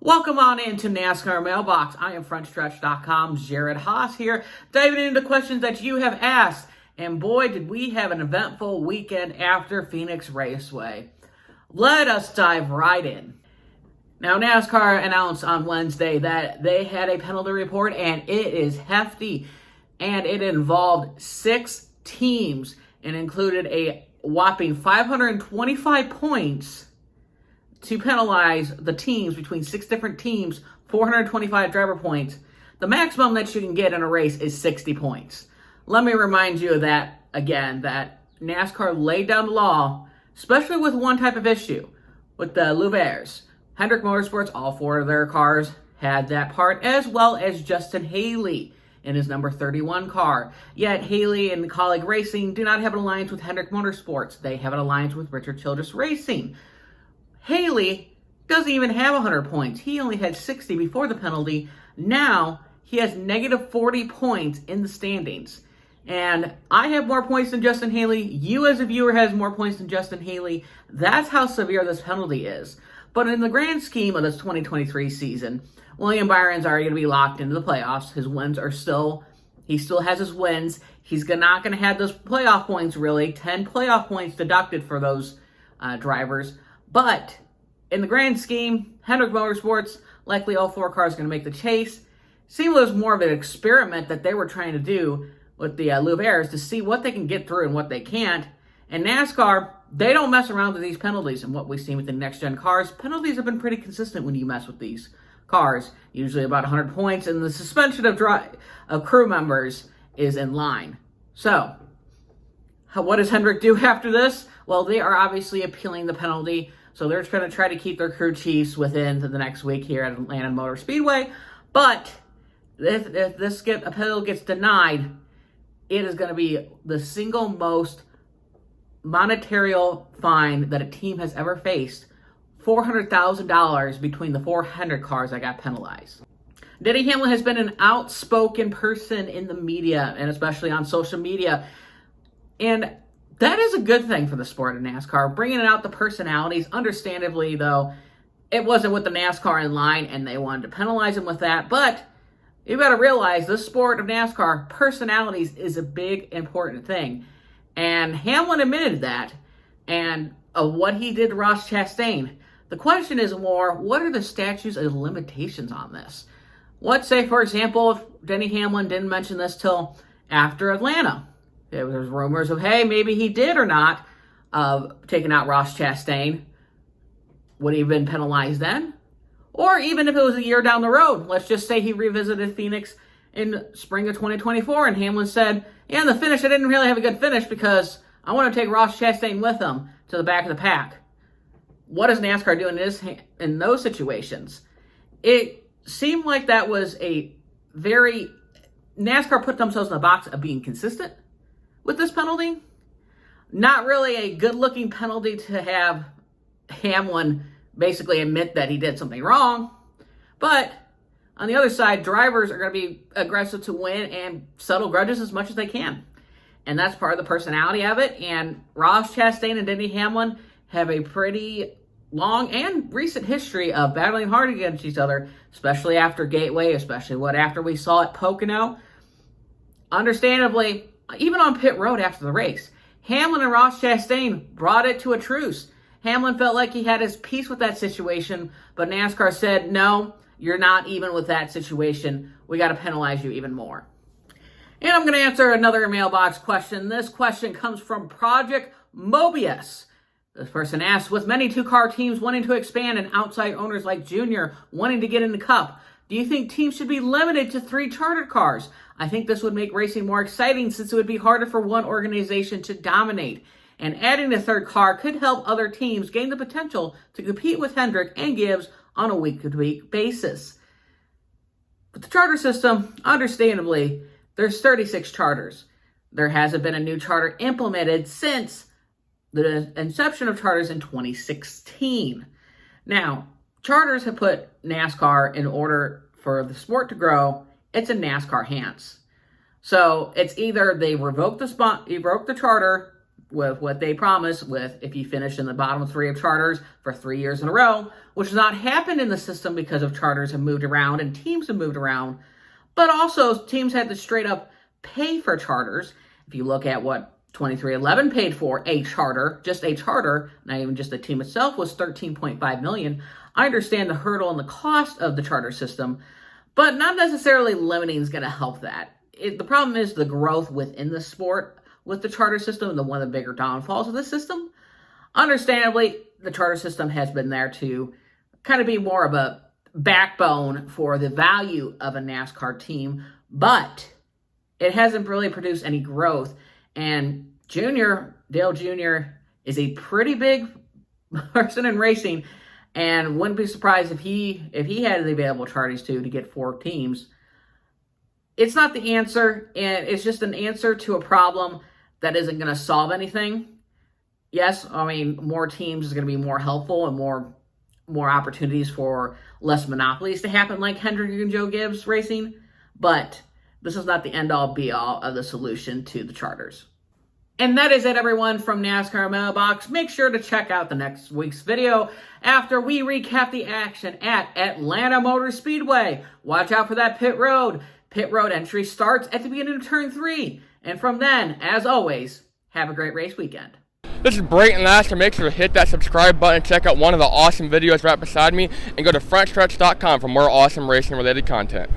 Welcome on into NASCAR Mailbox. I am Frontstretch.com's Jared Haas here, diving into questions that you have asked. And boy, did we have an eventful weekend after Phoenix Raceway. Let us dive right in. Now, NASCAR announced on Wednesday that they had a penalty report, and it is hefty. And it involved 6 teams and included a whopping 525 points to penalize the teams between 6 different teams, 425 driver points. The maximum that you can get in a race is 60 points. Let me remind you of that again, that NASCAR laid down the law, especially with one type of issue, with the Louverts. Hendrick Motorsports, all 4 of their cars had that part, as well as Justin Haley in his number 31 car. Yet Haley and Colleague Racing do not have an alliance with Hendrick Motorsports. They have an alliance with Richard Childress Racing. Haley doesn't even have 100 points. He only had 60 before the penalty. Now he has negative 40 points in the standings. And I have more points than Justin Haley. You as a viewer has more points than Justin Haley. That's how severe this penalty is. But in the grand scheme of this 2023 season, William Byron's already going to be locked into the playoffs. His wins are he still has his wins. He's not going to have those playoff points, really. 10 playoff points deducted for those drivers. But in the grand scheme, Hendrick Motorsports, likely all 4 cars are going to make the chase. Seemed it was more of an experiment that they were trying to do with the Louverts to see what they can get through and what they can't. And NASCAR, they don't mess around with these penalties. And what we've seen with the next-gen cars, penalties have been pretty consistent when you mess with these cars. Usually about 100 points, and the suspension of crew members is in line. So, what does Hendrick do after this? Well, they are obviously appealing the penalty. So they're going to try to keep their crew chiefs within the next week here at Atlanta Motor Speedway. But if this appeal gets denied, it is going to be the single most monetary fine that a team has ever faced. $400,000 between the 4 Hendrick cars that got penalized. Denny Hamlin has been an outspoken person in the media, and especially on social media. And that is a good thing for the sport of NASCAR, bringing out the personalities. Understandably, though, it wasn't with the NASCAR in line, and they wanted to penalize him with that. But you've got to realize the sport of NASCAR, personalities is a big, important thing. And Hamlin admitted that, and of what he did to Ross Chastain. The question is more, what are the statutes and limitations on this? Let's say, for example, if Denny Hamlin didn't mention this till after Atlanta. There was rumors of, hey, maybe he did or not, of taking out Ross Chastain. Would he have been penalized then? Or even if it was a year down the road, let's just say he revisited Phoenix in spring of 2024, and Hamlin said, yeah, in the finish, I didn't really have a good finish because I want to take Ross Chastain with him to the back of the pack. What does NASCAR do in those situations? It seemed like that was NASCAR put themselves in the box of being consistent with this penalty. Not really a good-looking penalty to have Hamlin basically admit that he did something wrong. But on the other side, drivers are going to be aggressive to win and settle grudges as much as they can. And that's part of the personality of it. And Ross Chastain and Denny Hamlin have a pretty long and recent history of battling hard against each other, especially after Gateway, especially after we saw at Pocono. Understandably, even on pit road after the race, Hamlin and Ross Chastain brought it to a truce. Hamlin felt like he had his piece with that situation, but NASCAR said, no, you're not even with that situation. We got to penalize you even more. And I'm going to answer another mailbox question. This question comes from Project Mobius. This person asks, with many 2-car teams wanting to expand and outside owners like Junior wanting to get in the Cup, do you think teams should be limited to 3 chartered cars? I think this would make racing more exciting since it would be harder for one organization to dominate. And adding the 3rd car could help other teams gain the potential to compete with Hendrick and Gibbs on a week-to-week basis. With the charter system, understandably, there's 36 charters. There hasn't been a new charter implemented since the inception of charters in 2016. Now, charters have put NASCAR, in order for the sport to grow, it's in NASCAR hands. So it's either they revoke the charter, with what they promised with if you finish in the bottom 3 of charters for 3 years in a row, which has not happened in the system because of charters have moved around and teams have moved around, but also teams had to straight up pay for charters. If you look at what 23XI paid for a charter, just a charter, not even just the team itself, was $13.5 million. I understand the hurdle and the cost of the charter system, but not necessarily limiting is going to help that. The problem is the growth within the sport with the charter system and one of the bigger downfalls of the system. Understandably, the charter system has been there to kind of be more of a backbone for the value of a NASCAR team, but it hasn't really produced any growth. And Dale Jr. is a pretty big person in racing, and wouldn't be surprised if he had the available charters to get 4 teams. It's not the answer, and it's just an answer to a problem that isn't going to solve anything. Yes, I mean, more teams is going to be more helpful and more opportunities for less monopolies to happen like Hendrick and Joe Gibbs racing, but this is not the end-all, be-all of the solution to the charters. And that is it, everyone, from NASCAR Mailbox. Make sure to check out the next week's video after we recap the action at Atlanta Motor Speedway. Watch out for that pit road. Pit road entry starts at the beginning of Turn 3. And from then, as always, have a great race weekend. This is Brayton Laster. Make sure to hit that subscribe button, check out one of the awesome videos right beside me, and go to Frontstretch.com for more awesome racing-related content.